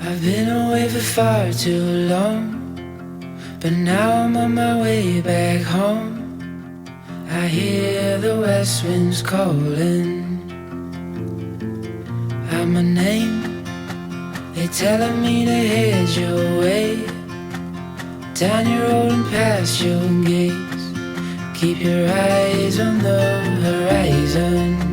I've been away for far too long, but now I'm on my way back home. I hear the west winds calling out my name. They're telling me to head your way, down your road and past your gates. Keep your eyes on the horizon.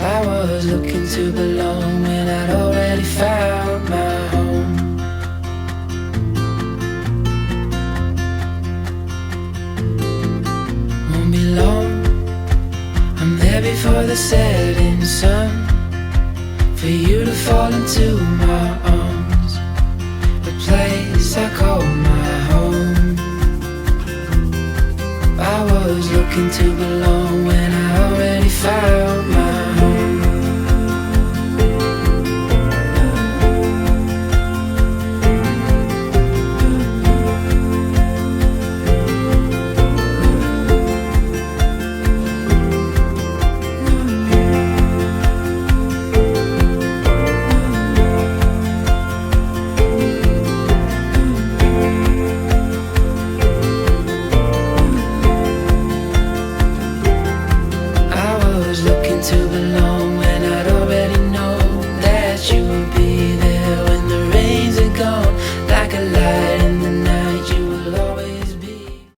I was looking to belong when I'd already found my home. Won't be long, I'm there before the setting sun, for you to fall into my arms, a place I call my home. I was looking to belong when I already found my